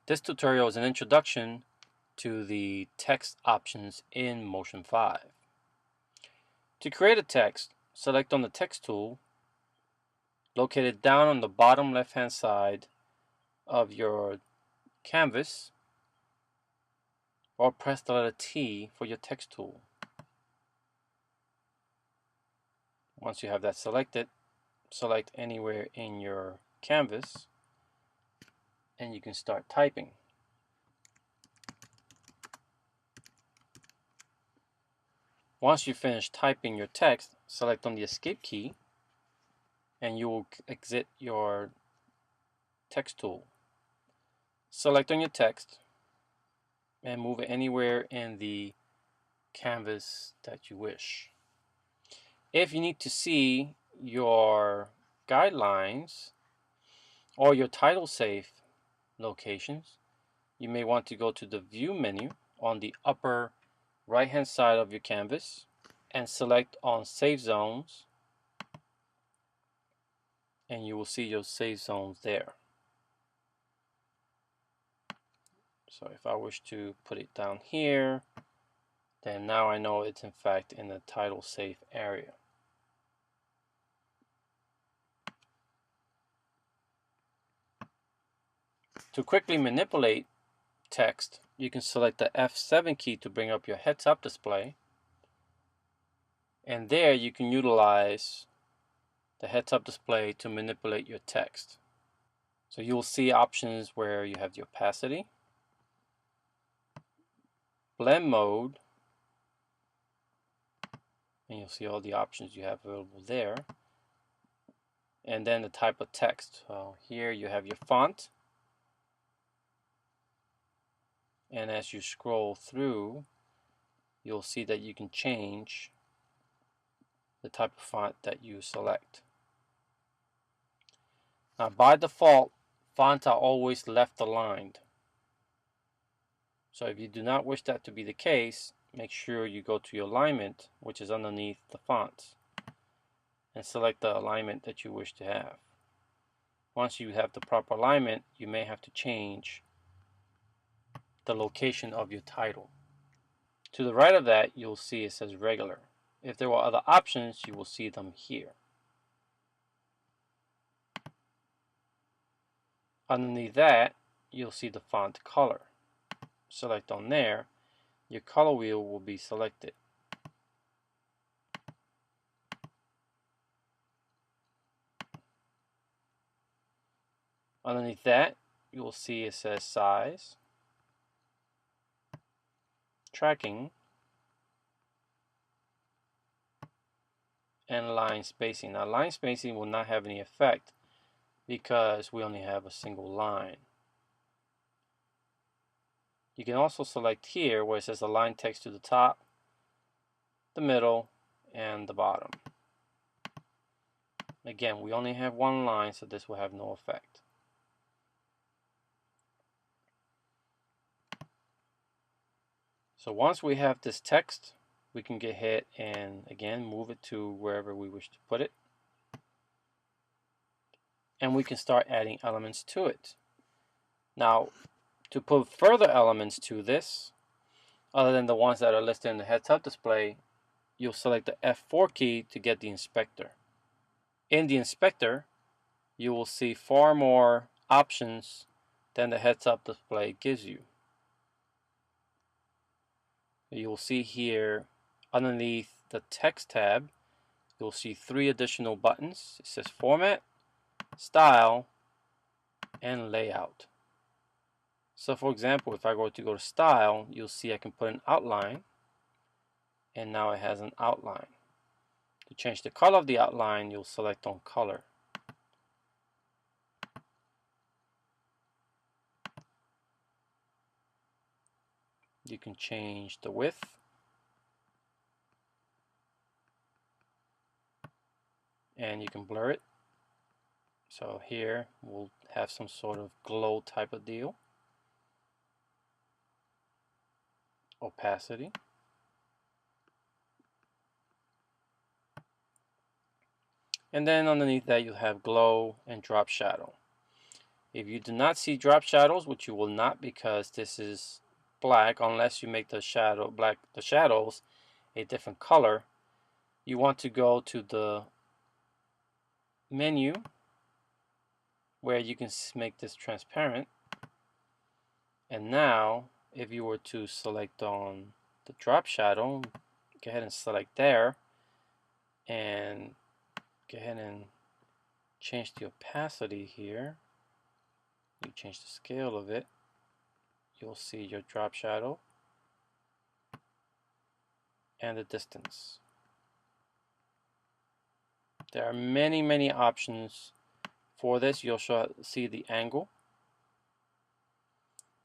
This tutorial is an introduction to the text options in Motion 5. To create a text, select on the text tool located down on the bottom left hand side of your canvas, or press the letter T for your text tool. Once you have that selected, select anywhere in your canvas and you can start typing. Once you finish typing your text, select on the escape key and you will exit your text tool. Select on your text and move it anywhere in the canvas that you wish. If you need to see your guidelines or your title safe locations, you may want to go to the View menu on the upper right hand side of your canvas and select on Save Zones, and you will see your save zones there. So if I wish to put it down here, then now I know it's in fact in the title safe area. To quickly manipulate text, you can select the F7 key to bring up your heads-up display, and there you can utilize the heads-up display to manipulate your text. So you'll see options where you have the opacity, blend mode, and you'll see all the options you have available there, and then the type of text. So here you have your font, and as you scroll through, you'll see that you can change the type of font that you select. Now by default, fonts are always left aligned. So if you do not wish that to be the case, make sure you go to your alignment, which is underneath the fonts, and select the alignment that you wish to have. Once you have the proper alignment, you may have to change the location of your title. To the right of that, you'll see it says regular. If there were other options, you will see them here. Underneath that, you'll see the font color. Select on there, your color wheel will be selected. Underneath that, you will see it says size, tracking, and line spacing. Now line spacing will not have any effect because we only have a single line. You can also select here where it says align text to the top, the middle, and the bottom. Again, we only have one line, so this will have no effect. So once we have this text, we can go ahead and again move it to wherever we wish to put it. And we can start adding elements to it. Now, to put further elements to this, other than the ones that are listed in the heads-up display, you'll select the F4 key to get the inspector. In the inspector, you will see far more options than the heads-up display gives you. You will see here underneath the text tab, you'll see 3 additional buttons. It says Format, Style, and Layout. So for example, if I go to Style, you'll see I can put an outline, and now it has an outline. To change the color of the outline, you'll select on Color. You can change the width, and you can blur it. So here we'll have some sort of glow type of deal. Opacity. And then underneath that you'll have glow and drop shadow. If you do not see drop shadows, which you will not because this is black, unless you make the shadows a different color, you want to go to the menu where you can make this transparent. And now, if you were to select on the drop shadow, go ahead and select there, and go ahead and change the opacity here. You change the scale of it, you'll see your drop shadow and the distance. There are many options for this. You'll see the angle.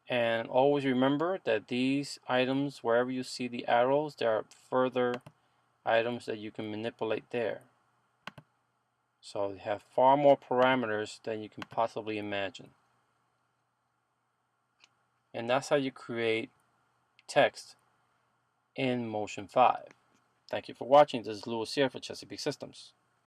And always remember that these items, wherever you see the arrows, there are further items that you can manipulate there. So you have far more parameters than you can possibly imagine. And that's how you create text in Motion 5. Thank you for watching. This is Luis Sierra for Chesapeake Systems.